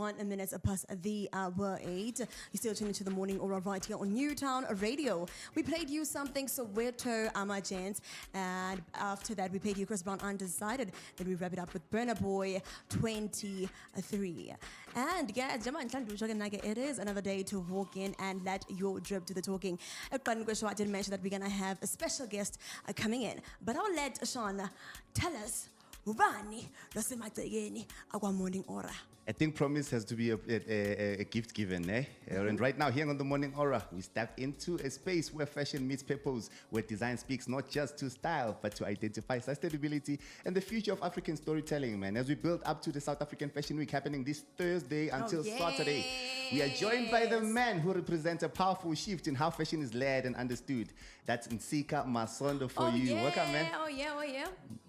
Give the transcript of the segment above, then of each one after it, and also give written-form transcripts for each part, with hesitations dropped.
1 minute past the hour 8. You're still tuning to the Morning Aura right here on Newtown Radio. We played you something Soweto Amagents, and after that we played you Chris Brown Undecided. Then we wrap it up with Burna Boy 23. And guys, it is another day to walk in and let your drip do the talking. I didn't mention that we're going to have a special guest coming in, but I'll let Sean tell us Ubani losemagcekeni akwa-Morning Aura. I think promise has to be a gift given, eh? And right now, here on the Morning Aura, we step into a space where fashion meets purpose, where design speaks not just to style, but to identify sustainability and the future of African storytelling, man. As we build up to the South African Fashion Week happening this Thursday until Saturday, we are joined by the man who represents a powerful shift in how fashion is led and understood. That's Ntsika Masondo for you. Yeah. Welcome, man. Oh yeah.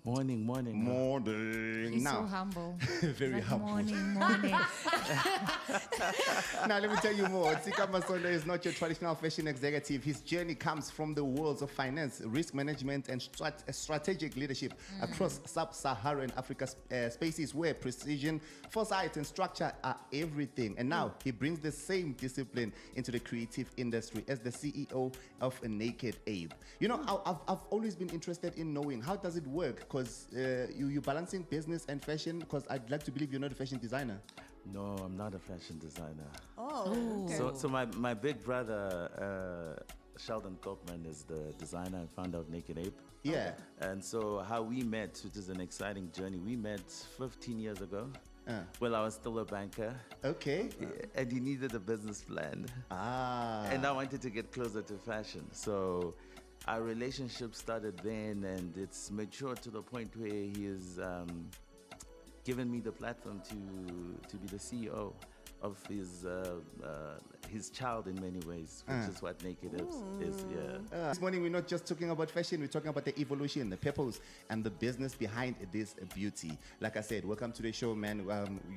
Morning. Morning. He's so humble. Very like, humble. Morning. Now, let me tell you more. Ntsika Masondo is not your traditional fashion executive. His journey comes from the worlds of finance, risk management, and strategic leadership across sub-Saharan Africa spaces where precision, foresight, and structure are everything. And now he brings the same discipline into the creative industry as the CEO of a Naked Ape. You know, I've always been interested in knowing how does it work, because you're balancing business and fashion, because I'd like to believe you're not a fashion designer. No, I'm not a fashion designer. Oh, okay. So my big brother, Sheldon Kopman, is the designer and founder of Naked Ape. Yeah. And so how we met, which is an exciting journey, we met 15 years ago. Well, I was still a banker. Okay. And he needed a business plan. And I wanted to get closer to fashion. So our relationship started then, and it's matured to the point where he is given me the platform to be the CEO of his child in many ways, which is what Naked is. Yeah. This morning we're not just talking about fashion, we're talking about the evolution, the purpose, and the business behind this beauty. Like I said, welcome to the show, man.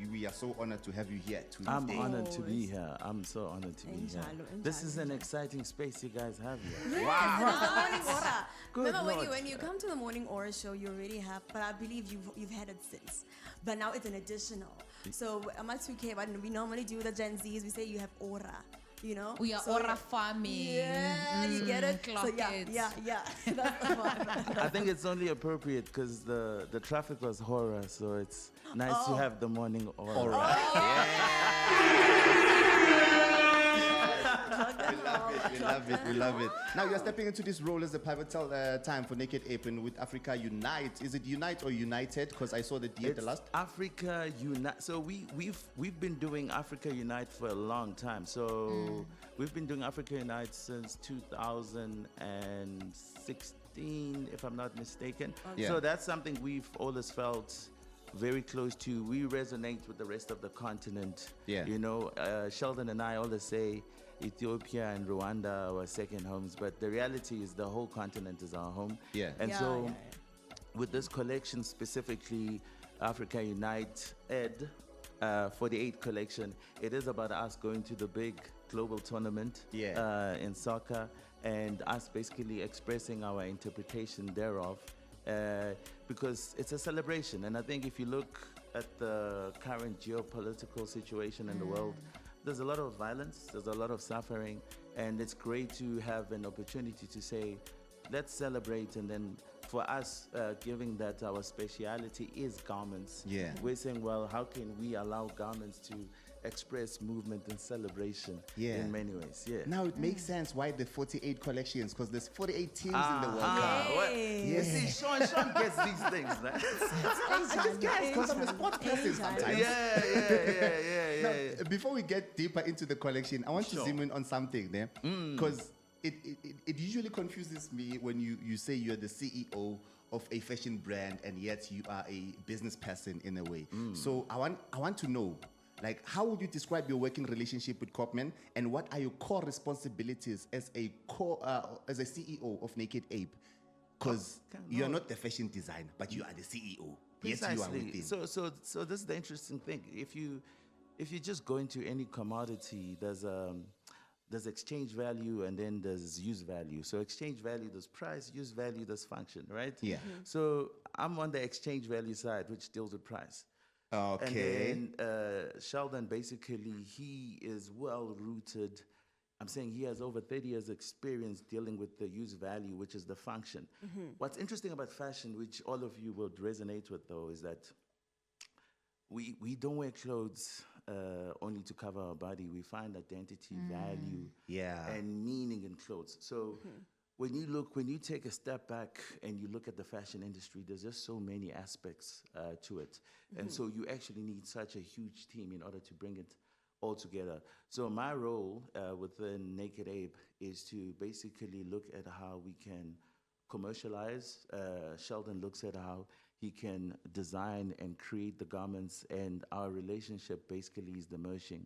We are so honored to have you here today. I'm honored to be here. I'm so honored to be here. This is an exciting space you guys have here. Yes, Wow. the Morning Aura. Good Remember Lord. when you come to the Morning Aura show, you already have, but I believe you've had it since. But now it's an additional. So I'm at 2K, but we normally do the Gen Zs. We say you have aura, you know. We are so, aura farming. Yeah, you get it. Clock So it. yeah. That's the one. I think it's only appropriate because the traffic was horror, so it's nice to have the morning aura. We love it. Now you're stepping into this role as a pivotal time for Naked Ape and with Africa Unite. Is it Unite or United? Because I saw the D at the last. Africa Unite. So we've been doing Africa Unite for a long time. So we've been doing Africa Unite since 2016, if I'm not mistaken. Yeah. So that's something we've always felt very close to. We resonate with the rest of the continent. Yeah. You know, Sheldon and I always say Ethiopia and Rwanda are our second homes, but the reality is the whole continent is our home. Yeah. And with this collection specifically, Africa Unite Ed 48 collection, it is about us going to the big global tournament in soccer and us basically expressing our interpretation thereof. Because it's a celebration. And I think if you look at the current geopolitical situation in the world, there's a lot of violence, there's a lot of suffering, and it's great to have an opportunity to say, let's celebrate. And then for us, given that our speciality is garments, we're saying, well, how can we allow garments to express movement and celebration in many ways? Now it makes sense why the 48 collections, because there's 48 teams in the World Cup. You see, Sean gets these things, man. I just guess because I'm a sports person sometimes. Now, before we get deeper into the collection, I want to zoom in on something there, because it usually confuses me when you say you're the CEO of a fashion brand and yet you are a business person in a way. So I want to know, like, how would you describe your working relationship with Kopman, and what are your core responsibilities as a CEO of Naked Ape? Because you're not the fashion designer, but you are the CEO. Precisely. Yes, you are within. So this is the interesting thing. If you just go into any commodity, there's exchange value and then there's use value. So exchange value, there's price; use value, there's function, right? Yeah. So I'm on the exchange value side, which deals with price. Okay. And then Sheldon, basically, he is well rooted. I'm saying he has over 30 years experience dealing with the use value, which is the function. What's interesting about fashion, which all of you will resonate with though, is that we don't wear clothes only to cover our body. We find identity, value, and meaning in clothes. So when you take a step back and you look at the fashion industry, there's just so many aspects to it. And so you actually need such a huge team in order to bring it all together. So my role within Naked Abe is to basically look at how we can commercialize. Sheldon looks at how he can design and create the garments, and our relationship basically is the merging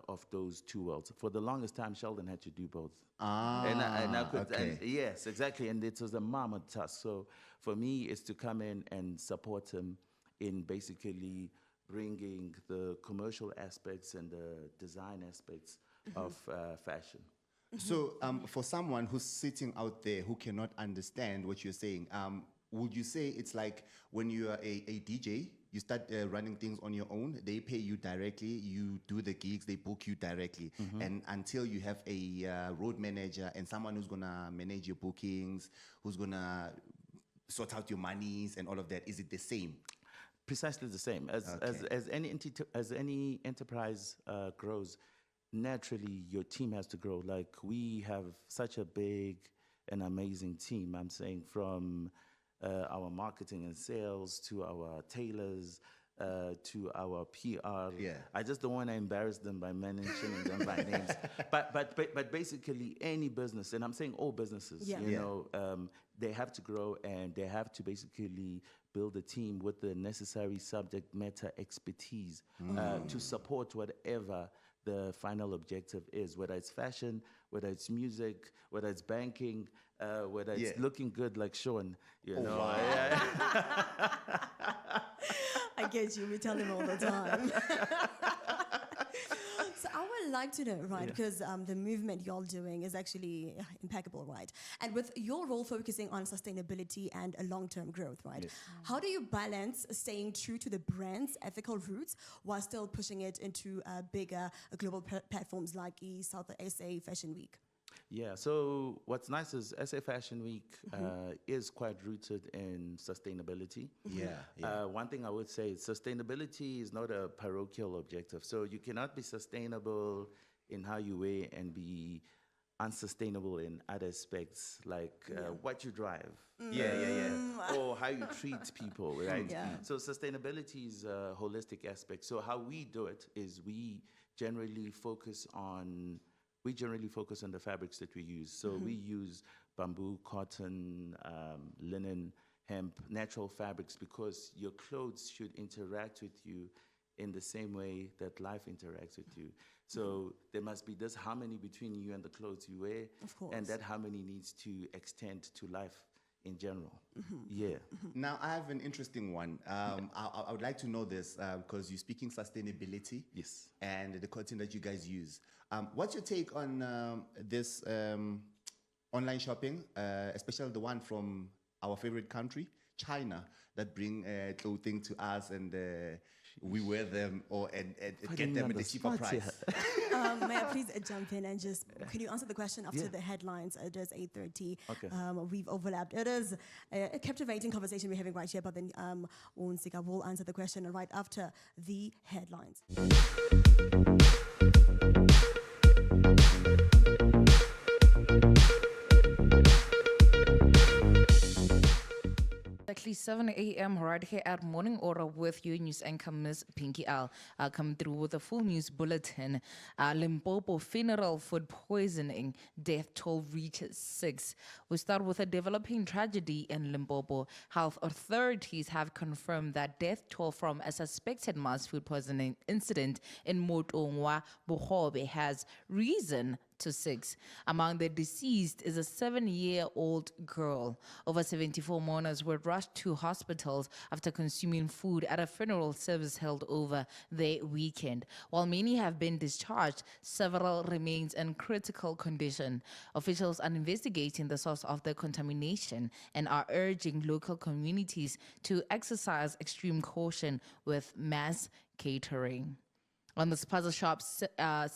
of those two worlds. For the longest time, Sheldon had to do both. And I could, and yes, exactly, and it was a mammoth task. So for me, it's to come in and support him in basically bringing the commercial aspects and the design aspects of fashion. So for someone who's sitting out there who cannot understand what you're saying, would you say it's like when you are a DJ, you start running things on your own, they pay you directly, you do the gigs, they book you directly, and until you have a road manager and someone who's going to manage your bookings, who's going to sort out your monies and all of that, is it the same? Precisely the same. As any enterprise grows, naturally your team has to grow. Like, we have such a big and amazing team. I'm saying from our marketing and sales to our tailors to our PR. I just don't want to embarrass them by mentioning them by names. But basically any business, and I'm saying all businesses, you know, they have to grow, and they have to basically build a team with the necessary subject matter expertise to support whatever the final objective is, whether it's fashion, whether it's music, whether it's banking, whether it's looking good like Sean, you know. Wow. I get you. We tell him all the time. So I would like to know, right, because the movement you're doing is actually impeccable, right? And with your role focusing on sustainability and a long-term growth, right? How do you balance staying true to the brand's ethical roots while still pushing it into bigger global platforms like South SA Fashion Week? Yeah, so what's nice is SA Fashion Week is quite rooted in sustainability. One thing I would say is sustainability is not a parochial objective. So you cannot be sustainable in how you wear and be unsustainable in other aspects, like what you drive. Or how you treat people, right? So sustainability is a holistic aspect. So how we do it is we generally focus on the fabrics that we use. So we use bamboo, cotton, linen, hemp, natural fabrics, because your clothes should interact with you in the same way that life interacts with you. So there must be this harmony between you and the clothes you wear, and that harmony needs to extend to life in general. Now, I have an interesting one. I would like to know this because you're speaking sustainability and the content that you guys use. What's your take on this online shopping, especially the one from our favorite country, China, that bring clothing to us and we wear them and get them at a cheaper price? May I please jump in and just, can you answer the question after the headlines? It is 8:30. We've overlapped. It is a captivating conversation we're having right here, but then Ntsika will answer the question right after the headlines. Exactly 7 a.m. right here at Morning Order with your news anchor, Ms. Pinky Al. Coming through with a full news bulletin. Limpopo funeral food poisoning, death toll reaches 6. We start with a developing tragedy in Limpopo. Health authorities have confirmed that death toll from a suspected mass food poisoning incident in Motongwa, Bohobe has risen to 6. Among the deceased is a 7-year-old girl. Over 74 mourners were rushed to hospitals after consuming food at a funeral service held over the weekend. While many have been discharged, several remain in critical condition. Officials are investigating the source of the contamination and are urging local communities to exercise extreme caution with mass catering. On the spaza shop's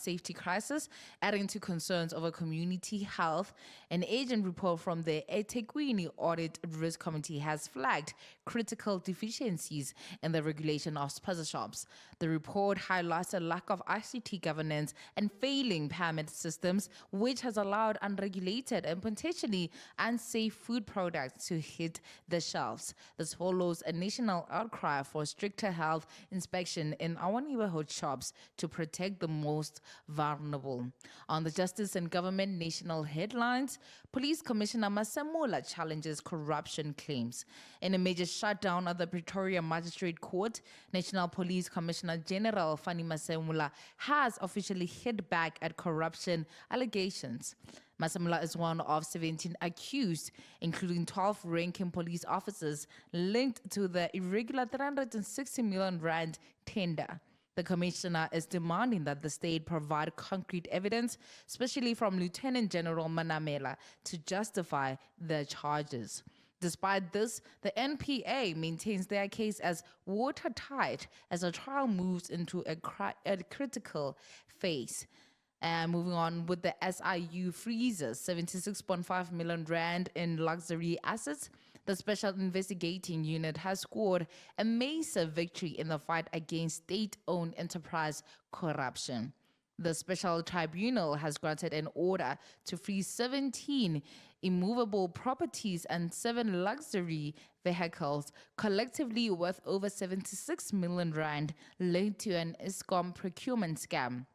safety crisis, adding to concerns over community health, an agent report from the eThekwini Audit Risk Committee has flagged critical deficiencies in the regulation of spaza shops. The report highlights a lack of ICT governance and failing payment systems, which has allowed unregulated and potentially unsafe food products to hit the shelves. This follows a national outcry for stricter health inspection in our neighborhood shops to protect the most vulnerable. On the Justice and Government national headlines, Police Commissioner Masemola challenges corruption claims. In a major shutdown at the Pretoria Magistrate Court, National Police Commissioner General Fani Masemola has officially hit back at corruption allegations. Masemola is one of 17 accused, including 12 ranking police officers linked to the irregular 360 million rand tender. The commissioner is demanding that the state provide concrete evidence, especially from Lieutenant General Manamela, to justify the charges. Despite this, the NPA maintains their case as watertight as the trial moves into a critical phase. And moving on with the SIU freezes 76.5 million rand in luxury assets. The Special Investigating Unit has scored a massive victory in the fight against state-owned enterprise corruption. The Special Tribunal has granted an order to freeze 17 immovable properties and 7 luxury vehicles, collectively worth over 76 million rand, linked to an ESCOM procurement scam.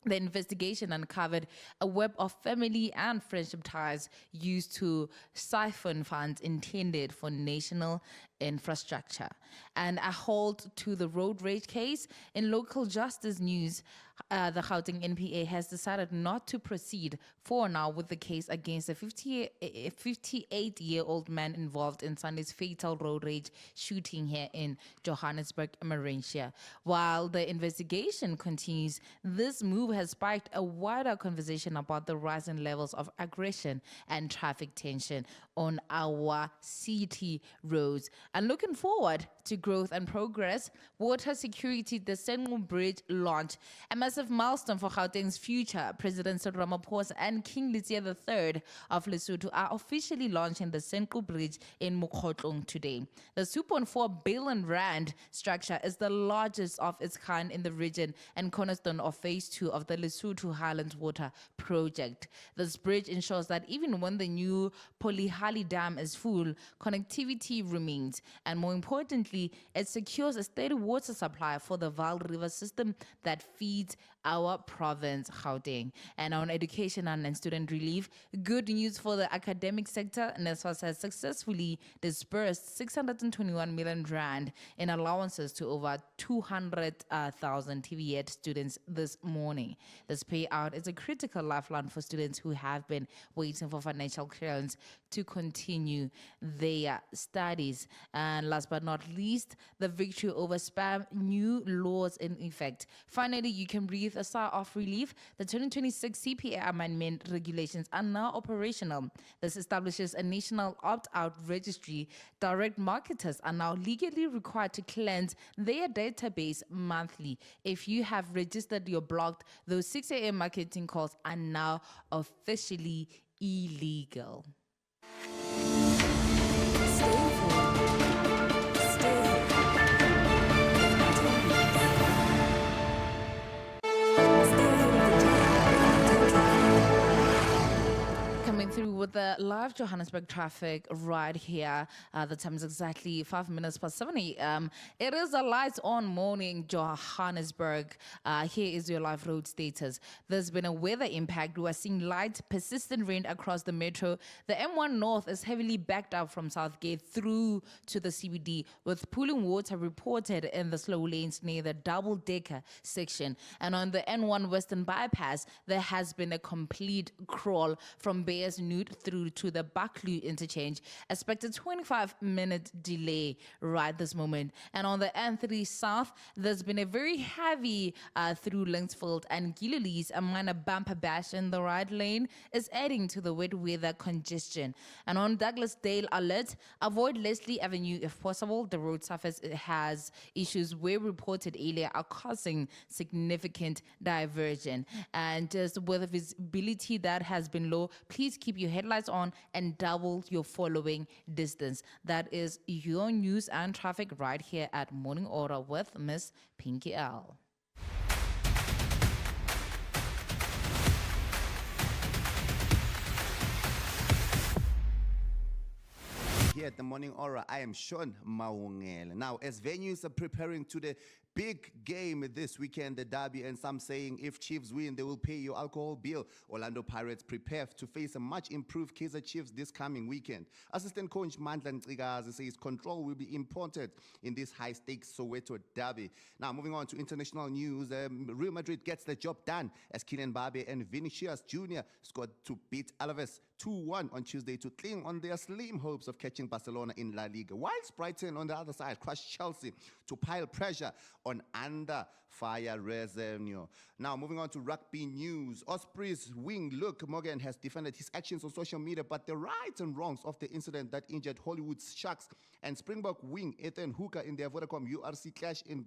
The investigation uncovered a web of family and friendship ties used to siphon funds intended for national infrastructure. And a halt to the road rage case. In local justice news, the Gauteng NPA has decided not to proceed for now with the case against a 58-year-old man involved in Sunday's fatal road rage shooting here in Johannesburg, Mauritius. While the investigation continues, this move has sparked a wider conversation about the rising levels of aggression and traffic tension on our city roads. And looking forward to growth and progress, water security, the Senqu Bridge launch, a massive milestone for Gauteng's future. President Cyril Ramaphosa and King Letsie III of Lesotho are officially launching the Senqu Bridge in Mokgotlong today. The 2.4 billion rand structure is the largest of its kind in the region and cornerstone of phase 2 of the Lesotho Highlands Water Project. This bridge ensures that even when the new Polihali Dam is full, connectivity remains, and more importantly, it secures a steady water supply for the Vaal River system that feeds our province, Gauteng. And on education and student relief, good news for the academic sector. NSFAS has successfully disbursed 621 million rand in allowances to over 200,000 TVET students this morning. This payout is a critical lifeline for students who have been waiting for financial clearance to continue their studies. And last but not least, the victory over spam, new laws in effect. Finally, you can breathe a sigh of relief. The 2026 CPA amendment regulations are now operational. This establishes a national opt-out registry. Direct marketers are now legally required to cleanse their database monthly. If you have registered your blog, those 6 a.m. marketing calls are now officially illegal. Coming through with the live Johannesburg traffic right here. The time is exactly 5 minutes past 7 a.m. It is a lights on morning, Johannesburg. Here is your live road status. There's been a weather impact. We are seeing light, persistent rain across the metro. The M1 North is heavily backed up from Southgate through to the CBD, with pooling water reported in the slow lanes near the double-decker section. And on the N1 Western Bypass, there has been a complete crawl from Beyers Nude through to the Buckley interchange. Expected 25-minute delay right this moment. And on the N3 South, there's been a very heavy through Linksfield and Gillies. A minor bumper bash in the right lane is adding to the wet weather congestion. And on Douglas Dale alert, avoid Leslie Avenue if possible. The road surface has issues were reported earlier are causing significant diversion. And just with visibility that has been low, please keep your headlights on and double your following distance. That is your news and traffic right here at Morning Order with Miss Pinky L. Here at the Morning Aura, I am Sean Maungele. Now, as venues are preparing to the big game this weekend, the derby, and some saying if Chiefs win, they will pay your alcohol bill. Orlando Pirates prepare to face a much improved Kaizer Chiefs this coming weekend. Assistant coach Mandla Ntsika says control will be important in this high-stakes Soweto derby. Now, moving on to international news, Real Madrid gets the job done as Kylian Mbappe and Vinicius Jr. scored to beat Alaves 2-1 on Tuesday to cling on their slim hopes of catching Barcelona in La Liga, whilst Brighton on the other side crushed Chelsea to pile pressure on under fire revenue. Now, moving on to rugby news. Ospreys wing Luke Morgan has defended his actions on social media, but the rights and wrongs of the incident that injured Hollywood Sharks and Springbok wing Ethan Hooker in their Vodacom URC clash in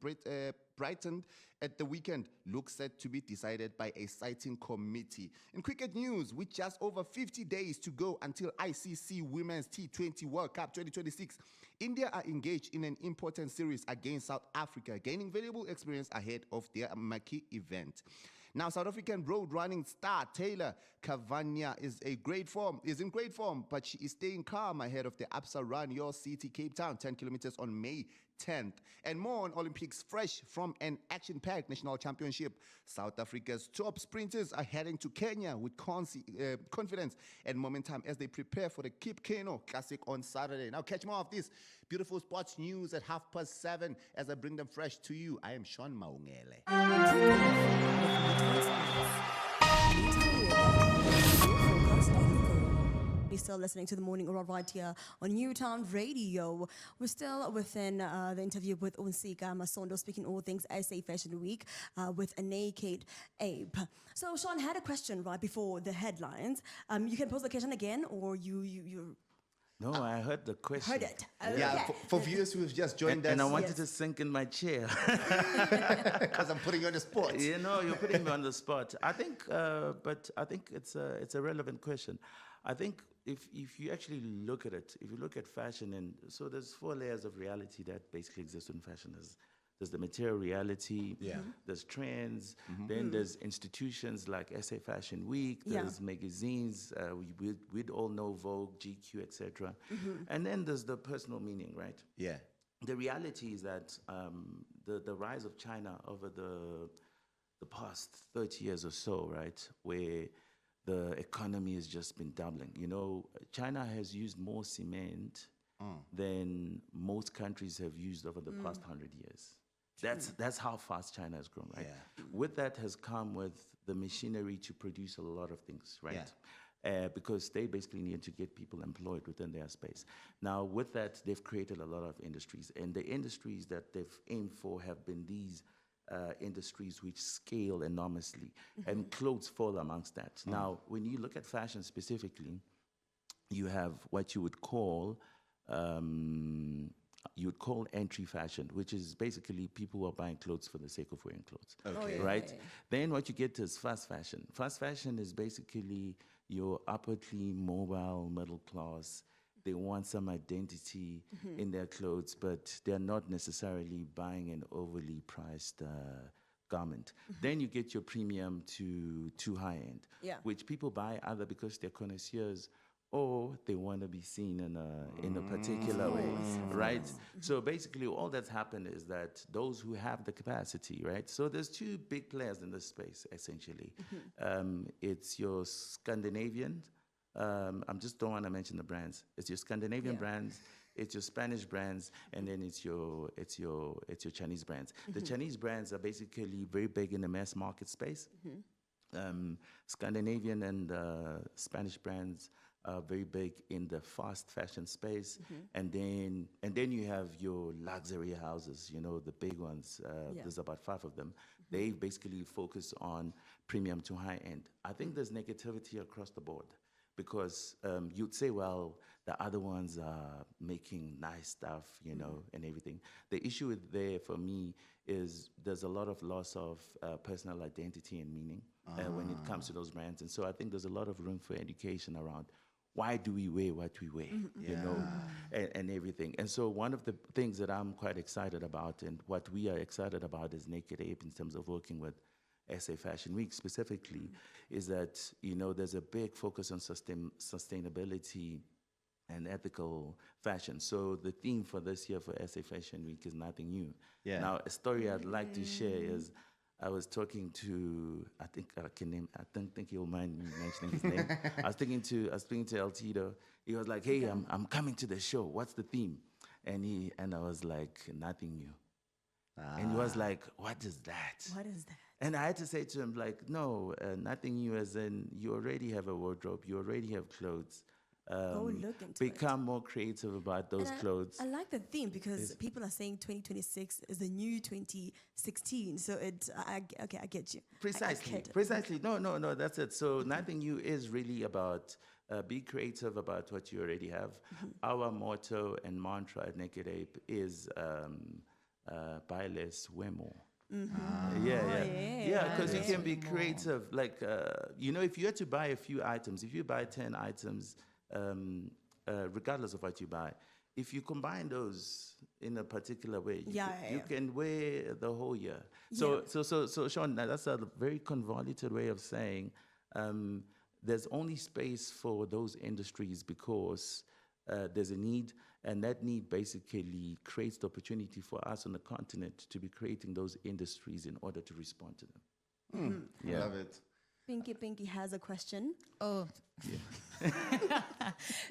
Brighton at the weekend looks set to be decided by a citing committee. In cricket news, with just over 50 days to go until ICC Women's T20 World Cup 2026, India are engaged in an important series against South Africa, gaining valuable experience ahead of their marquee event. Now, South African road running star Taylor Cavagna is in great form, but she is staying calm ahead of the Absa Run Your City Cape Town 10 kilometers on May 10th. And more on Olympics fresh from an action-packed national championship. South Africa's top sprinters are heading to Kenya with confidence and momentum as they prepare for the Cape Kano Classic on Saturday. Now catch more of this beautiful sports news at 7:30 as I bring them fresh to you. I am Sean Maungele. You're still listening to the Morning Aura right here on Newtown Radio. We're still within the interview with Ntsika Masondo, speaking all things SA Fashion Week with a naked ape. So Sean had a question right before the headlines. You can pose the question again, or you No, I heard the question. heard it. Yeah, Okay. for viewers who have just joined us. And I wanted to sink in my chair. Because I'm putting you on the spot. You know, you're putting me on the spot. I think, but I think it's a relevant question. I think if you actually look at it, if you look at fashion, and so there's 4 layers of reality that basically exist in fashion. There's the material reality, there's trends, then there's institutions like SA Fashion Week, there's magazines, we'd all know Vogue, GQ, etc. And then there's the personal meaning, right? Yeah. The reality is that the rise of China over the past 30 years or so, right, where the economy has just been doubling. You know, China has used more cement than most countries have used over the past 100 years. That's how fast China has grown, right? Yeah. With that has come with the machinery to produce a lot of things, right? Because they basically need to get people employed within their space. Now, with that, they've created a lot of industries, and the industries that they've aimed for have been these industries which scale enormously, and clothes fall amongst that. Now, when you look at fashion specifically, you have what you would call entry fashion, which is basically people who are buying clothes for the sake of wearing clothes. Okay. Right? Then what you get is fast fashion. Fast fashion is basically your upwardly mobile middle class. They want some identity in their clothes, but they're not necessarily buying an overly priced garment. Then you get your premium to high end, which people buy either because they're connoisseurs or they want to be seen in a particular way, right? So basically, all that's happened is that those who have the capacity, right? So there's two big players in this space, essentially. It's your Scandinavian. I just don't want to mention the brands. It's your Scandinavian brands, it's your Spanish brands, and then it's your Chinese brands. The Chinese brands are basically very big in the mass market space. Scandinavian and Spanish brands are very big in the fast fashion space, and then you have your luxury houses, you know, the big ones. There's about 5 of them. They basically focus on premium to high end. I think there's negativity across the board because you'd say, well, the other ones are making nice stuff, you know, and everything. The issue there for me is there's a lot of loss of personal identity and meaning when it comes to those brands, and so I think there's a lot of room for education around why do we wear what we wear, you know, and everything. And so one of the things that I'm quite excited about and what we are excited about as Naked Ape in terms of working with SA Fashion Week specifically is that, you know, there's a big focus on sustainability and ethical fashion. So the theme for this year for SA Fashion Week is nothing new. Now, a story I'd like to share is I was talking to, I don't think he'll mind me mentioning his name. I was speaking to El Tito. He was like, hey, I'm coming to the show. What's the theme? And I was like, nothing new. And he was like, what is that? What is that? And I had to say to him, like, no, nothing new, as in you already have a wardrobe, you already have clothes. Go look into become more creative about those clothes. I like the theme because people are saying 2026 is the new 2016. So I get you. Precisely. No, that's it. So nothing new is really about be creative about what you already have. Our motto and mantra at Naked Ape is buy less, wear more. Because you can be creative. Like, you know, if you had to buy a few items, if you buy 10 items, regardless of what you buy, if you combine those in a particular way, you can wear the whole year. So Sean, that's a very convoluted way of saying there's only space for those industries because there's a need, and that need basically creates the opportunity for us on the continent to be creating those industries in order to respond to them. Love it. Pinky has a question. Oh,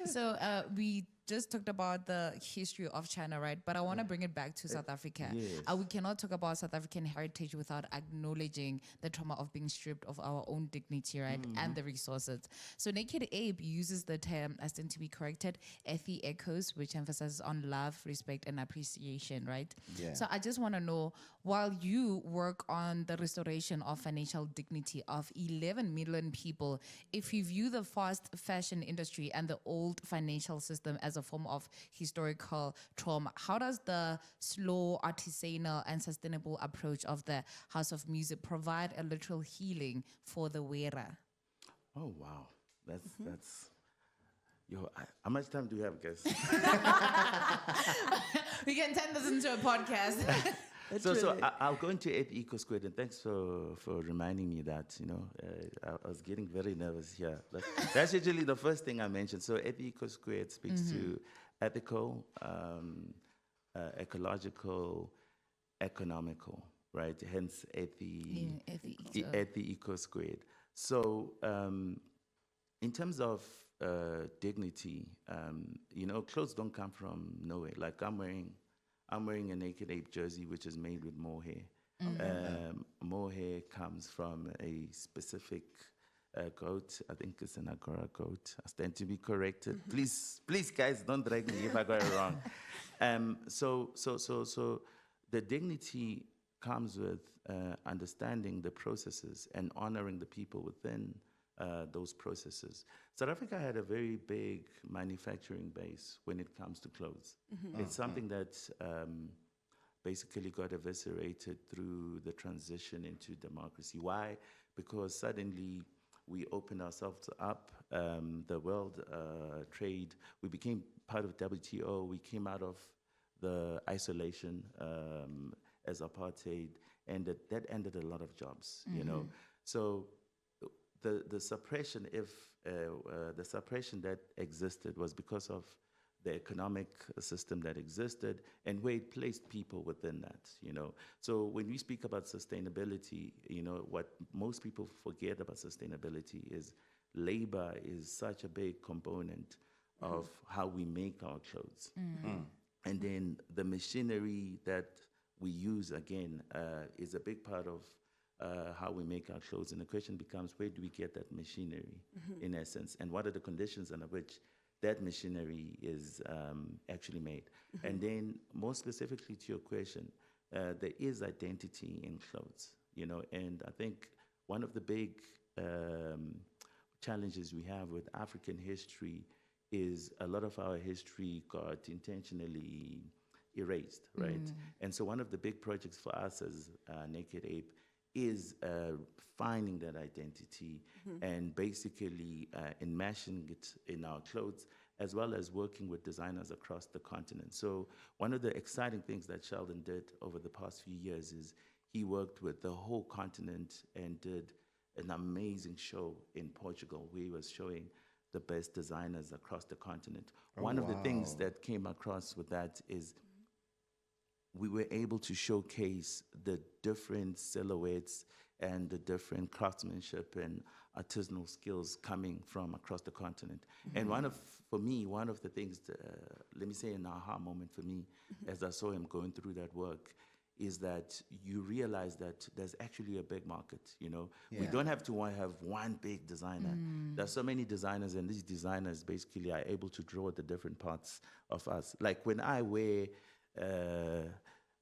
so we just talked about the history of China, right? But I want to bring it back to South Africa. We cannot talk about South African heritage without acknowledging the trauma of being stripped of our own dignity, right? And the resources. So Naked Ape uses the term, I stand to be corrected, Ethi Echoes, which emphasizes on love, respect, and appreciation, right? So I just want to know, while you work on the restoration of financial dignity of 11 million people, if you view the fast fashion industry and the old financial system as a form of historical trauma, how does the slow, artisanal, and sustainable approach of the House of Music provide a literal healing for the wearer? Oh, wow. That's how much time do we have, guys? We can turn this into a podcast. So I'll go into Ethi Eco Squared, and thanks for reminding me that, you know, I was getting very nervous here. That's usually the first thing I mention. So Ethi Eco Squared speaks to ethical, ecological, economical, right? Hence Ethi Eco Squared. So in terms of dignity, you know, clothes don't come from nowhere. Like I'm wearing a Naked Ape jersey, which is made with mohair. Mohair comes from a specific goat. I think it's an Agora goat. I stand to be corrected. Please, guys, don't drag me if I got it wrong. So the dignity comes with understanding the processes and honoring the people within those processes. South Africa had a very big manufacturing base when it comes to clothes. It's something that basically got eviscerated through the transition into democracy. Why? Because suddenly we opened ourselves up, the world trade, we became part of WTO, we came out of the isolation as apartheid, ended, that ended a lot of jobs, you know. So the suppression, the suppression that existed was because of the economic system that existed and where it placed people within that, you know. So when we speak about sustainability, you know, what most people forget about sustainability is labor is such a big component of how we make our clothes. And then the machinery that we use, again, is a big part of how we make our clothes. And the question becomes, where do we get that machinery, in essence? And what are the conditions under which that machinery is actually made? And then, more specifically to your question, there is identity in clothes, you know, and I think one of the big challenges we have with African history is a lot of our history got intentionally erased, right? And so one of the big projects for us as Naked Ape is finding that identity and basically enmeshing it in our clothes, as well as working with designers across the continent. So one of the exciting things that Sheldon did over the past few years is he worked with the whole continent and did an amazing show in Portugal where he was showing the best designers across the continent. One of the things that came across with that is we were able to showcase the different silhouettes and the different craftsmanship and artisanal skills coming from across the continent. And for me, one of the things, let me say an aha moment for me, as I saw him going through that work, is that you realize that there's actually a big market, you know? We don't have to have one big designer. There's so many designers, and these designers basically are able to draw the different parts of us. Like when I wear,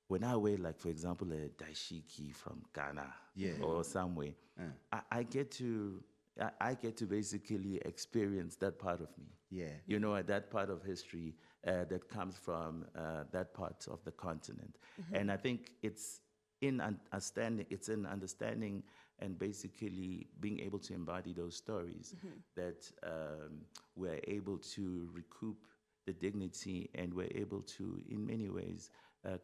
like, for example, a daishiki from Ghana or somewhere, I get to basically experience that part of me. You know, that part of history that comes from that part of the continent. And I think it's in understanding and basically being able to embody those stories that we're able to recoup the dignity, and we're able to, in many ways,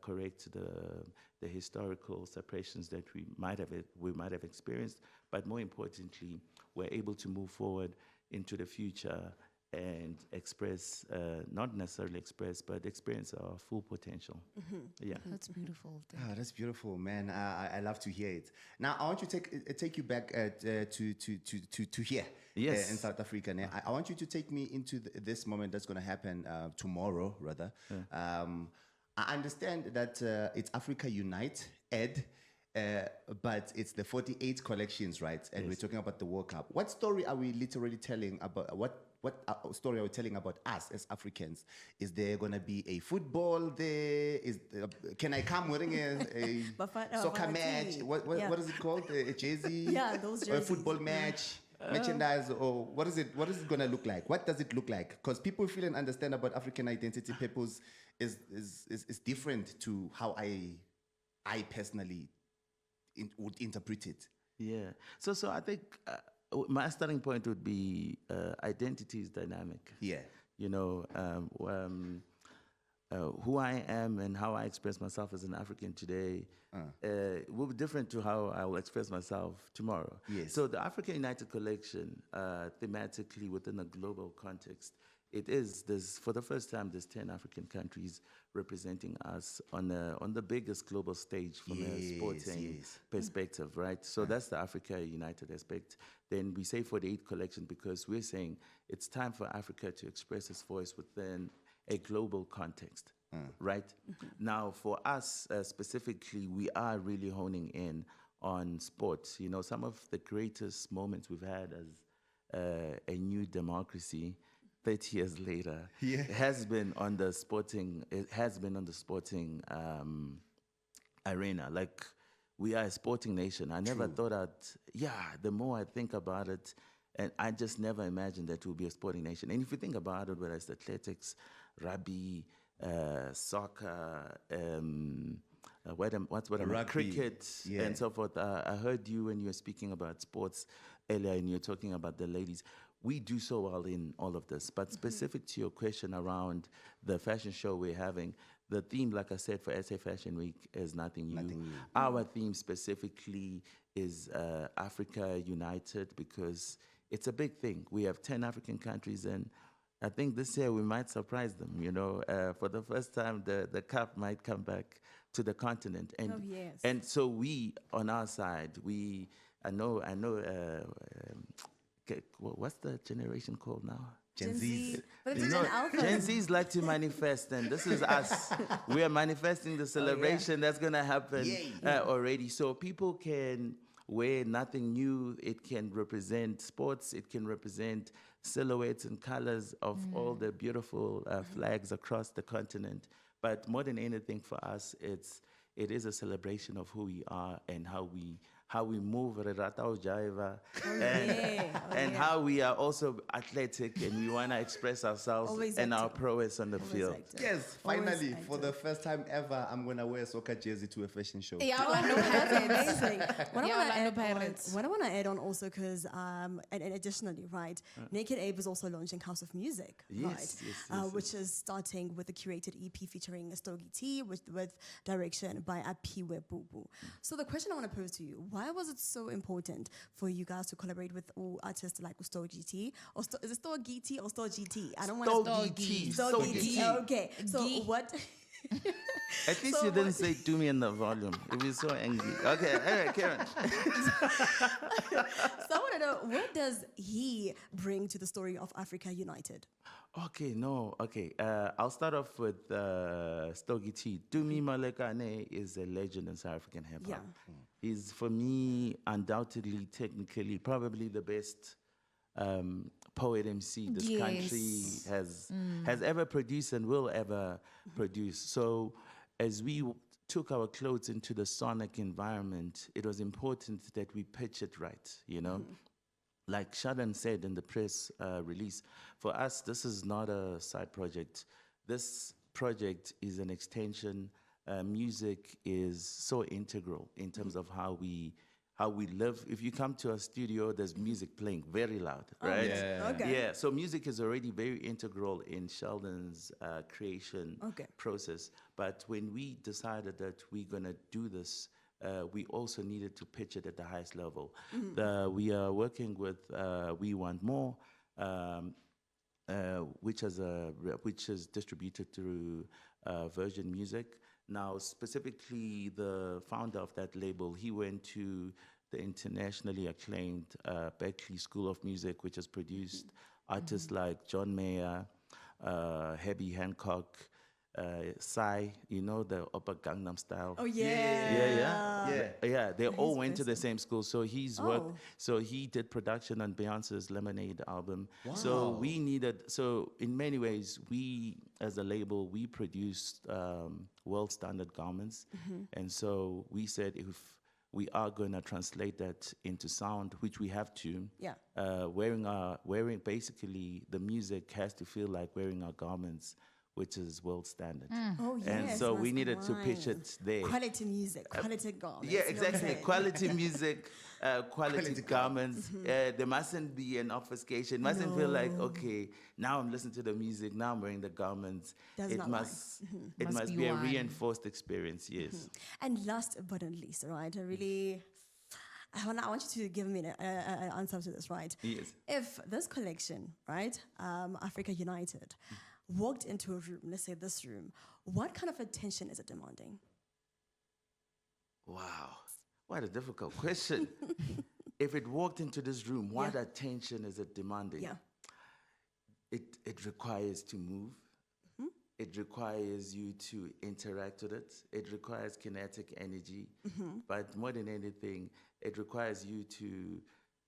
correct the historical separations that we might have experienced, but more importantly, we're able to move forward into the future and express, not necessarily express, but experience our full potential. Yeah, That's beautiful. That's beautiful, man. I love to hear it. Now, I want to take you back to here. Yes. In South Africa. Now, I want you to take me into this moment that's going to happen tomorrow, rather. I understand that it's Africa Unite, Ed, but it's the 48 collections, right? And we're talking about the World Cup. What story are we literally telling about? What story are we telling about us as Africans? Is there going to be a football there? Can I come wearing a soccer match? What is it called? A jersey? Yeah, those jerseys. Or a football match? Merchandise, or what is it going to look like? What does it look like? Because people feel and understand about African identity purpose is different to how I personally would interpret it. Yeah. So I think my starting point would be identity is dynamic. Yeah. You know, who I am and how I express myself as an African today will be different to how I will express myself tomorrow. Yes. So the Africa United Collection, thematically within a global context, there's for the first time, there's 10 African countries representing us on the biggest global stage from a sporting perspective, right? So that's the Africa United aspect. Then we say 48 collection because we're saying it's time for Africa to express its voice within a global context, right? Now, for us specifically, we are really honing in on sports. You know, some of the greatest moments we've had as a new democracy 30 years later has been on the sporting arena. Like, we are a sporting nation. I never thought the more I think about it, and I just never imagined that we'll be a sporting nation. And if you think about it, whether it's athletics, rugby, soccer, cricket, and so forth. I heard you when you were speaking about sports earlier, and you're talking about the ladies. We do so well in all of this. But specific to your question around the fashion show we're having, the theme, like I said, for SA Fashion Week is nothing new. Nothing new. Our theme specifically is Africa United, because it's a big thing. We have 10 African countries, and I think this year we might surprise them. For the first time, the cup might come back to the continent. And, yes. and so we, on our side, I know, what's the generation called now? Gen Z. But it's Gen Alpha. Gen Z's like to manifest, and this is us. We are manifesting the celebration that's going to happen already. So people can wear nothing new. It can represent sports. It can represent silhouettes and colors of all the beautiful flags across the continent. But more than anything for us, it is a celebration of who we are and how we move, and how we are also athletic, and we want to express ourselves Always and our active. prowess on the Always field. active. Yes, Always finally, for the active. first time ever, I'm going to wear a soccer jersey to a fashion show. Yeah, Orlando Pirates. Amazing. What Yeah, I Orlando want to add Pirates. on, what I want to add on also, because and additionally, right, Naked Abe is also launching House of Music, Yes, right, yes, yes, which is starting with a curated EP featuring Stogie T with direction by Apiwe Bubu. So the question I want to pose to you: why was it so important for you guys to collaborate with all artists like Stogie T, or is it Stogie T or Stogie T? I don't want Stogie T. Stogie T. Okay, so Gee. what? At least So you didn't what- say do me in the volume. If you're so angry. Okay, all right, Karen. So I want to know, what does he bring to the story of Africa United? Okay. I'll start off with Stogie T. Dumi Malekane is a legend in South African hip hop. Yeah. He's, for me, undoubtedly, technically, probably the best poet MC this Yes. country has ever produced and will ever produce. So as we took our clothes into the sonic environment, it was important that we pitch it right, Like Shadan said in the press release, for us, this is not a side project. This project is an extension. Music is so integral in terms of how we live. If you come to a studio, there's music playing very loud, right? yeah. Okay. Yeah, so music is already very integral in Sheldon's creation process. But when we decided that we're going to do this, we also needed to pitch it at the highest level. We are working with We Want More, which is distributed through Virgin Music. Now, specifically, the founder of that label, he went to the internationally acclaimed Berklee School of Music, which has produced artists like John Mayer, Herbie Hancock, Psy, the Upper Gangnam Style. Oh yeah. They all went to the person. same school. So he's Oh. worked. So he did production on Beyonce's Lemonade album. So we needed. So in many ways, we as a label, we produced world standard garments, and so we said if we are going to translate that into sound, which we have to. Yeah. Wearing basically the music has to feel like wearing our garments, which is world standard. Oh yes. And so we must needed to pitch align. it there. Quality music, quality garments. Yeah, you know what I'm exactly. saying? Quality music, quality Quality garments. There mustn't be an obfuscation. It mustn't feel like, okay, now I'm listening to the music, now I'm wearing the garments. Does It not lie. must, it Must must be be a one. reinforced experience, yes. And last but not least, right? I want you to give me an answer to this, right? Yes. If this collection, right, Africa United, walked into a room, let's say this room, what kind of attention is it demanding? Wow, what a difficult question. If it walked into this room, what attention is it demanding? Yeah. It requires to move. It requires you to interact with it. It requires kinetic energy. But more than anything, it requires you to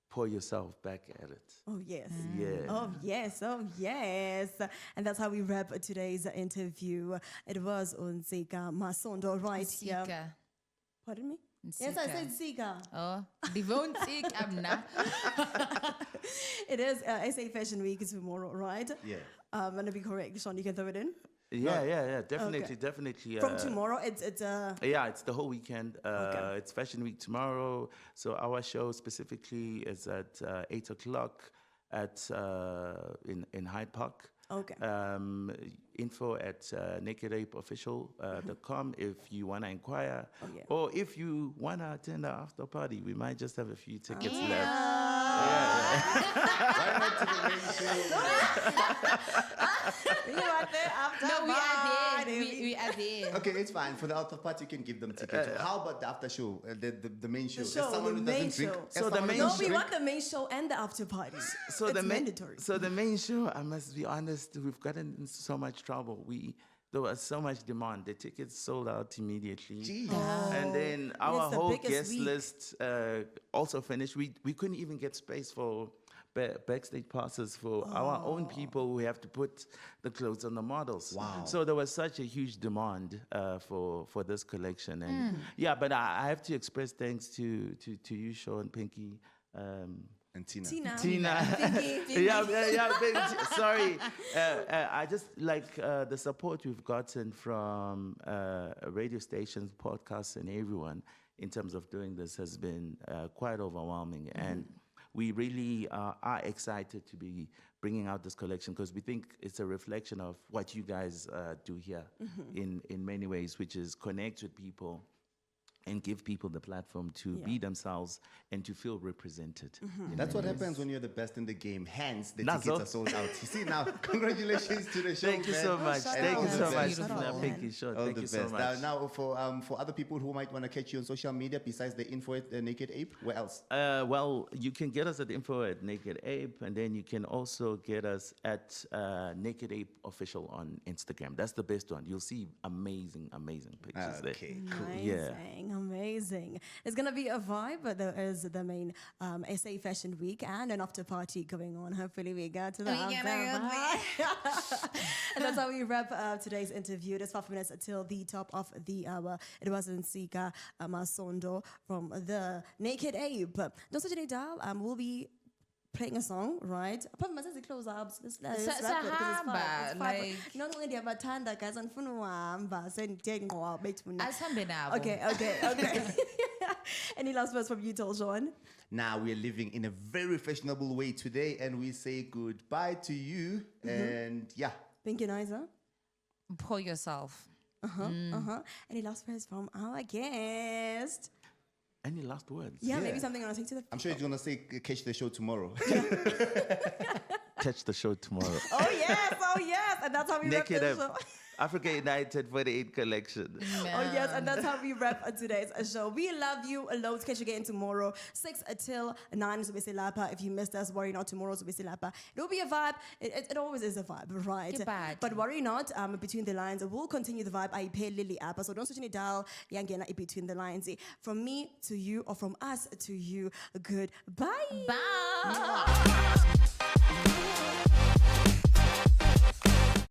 pour yourself back at it. Oh, yes. Yeah. Oh, yes. Oh, yes. And that's how we wrap today's interview. It was Ntsika Masondo right here. Ntsika. Pardon me? Yes, I said Ntsika. Oh, die woont ik am na. It is SA Fashion Week tomorrow, right? Yeah. I'm going to be correct. Sean, you can throw it in. Yeah, definitely, Okay. definitely. From tomorrow, it's Yeah, it's the whole weekend. It's Fashion Week tomorrow. So our show specifically is at 8 o'clock in Hyde Park. Okay. Info at nakedapeofficial.com if you want to inquire. Oh, yeah. Or if you want to attend our after party, we might just have a few tickets left. Why not to the main show? You are there after No, we are party. there. We are there. Okay, it's fine. For the after party, you can give them tickets. How about the after show, the main show? The show, As someone the who main doesn't drink. show. as So the someone who main No, doesn't we drink- want the main show and the after party. So it's the main, mandatory. So the main show, I must be honest, we've gotten in so much trouble. There was so much demand. The tickets sold out immediately. Gee. And then our it's the whole biggest guest week. list also finished. We couldn't even get space for backstage passes for our own people who have to put the clothes on the models. Wow. So there was such a huge demand for this collection. And yeah, but I have to express thanks to you, Sean, Pinky, And Tina. Tina. Pinky. Sorry. I just like the support we've gotten from radio stations, podcasts, and everyone in terms of doing this has been quite overwhelming. And we really are excited to be bringing out this collection because we think it's a reflection of what you guys do here in many ways, which is connect with people and give people the platform to be themselves and to feel represented. That's what happens when you're the best in the game. Hence, the That's tickets all. are sold out. You see now, congratulations to the show. Thank you man. so much. shout Thank out. you so much. Beautiful. Pinky, Sean. All Thank the you best. so much. Now, for other people who might want to catch you on social media, besides the info at Naked Ape, where else? Well, you can get us at info at Naked Ape, and then you can also get us at Naked Ape Official on Instagram. That's the best one. You'll see amazing pictures there. Okay, cool. Amazing, amazing. It's gonna be a vibe, but there is the main SA Fashion Week and an after party going on. Hopefully, we go to the after party. And that's how we wrap up today's interview. It's 5 minutes until the top of the hour. It was Ntsika Masondo from the Naked Ape. Don't switch any dial. We'll be playing a song, right? Apart from the close ups, let's wrap it because it's five. It's five. like- You know, only the Batanda guys on Funuamba, send Jengo, Asambe nabo. Okay. Any last words from you, Sean? Now we're living in a very fashionable way today, and we say goodbye to you. And yeah, Thank you, Niza. Pour yourself. Any last words from our guest? Any last words? Yeah, maybe something I want to take to the. I'm sure he's gonna say catch the show tomorrow. Catch the show tomorrow. Oh yes, and that's how we wrap Naked the Ape. show. Africa United 48 collection. Oh yes, and that's how we wrap today's show. We love you loads. Catch you again tomorrow, 6 till 9. Lapa. If you missed us, worry not. Tomorrow's Lapa. It'll be a vibe. It always is a vibe, right? Goodbye. But worry not. Between the lines, we'll continue the vibe. I pay Lily Appa, so don't switch any dial. Yangena between the lines. From me to you, or from us to you. Goodbye. Bye.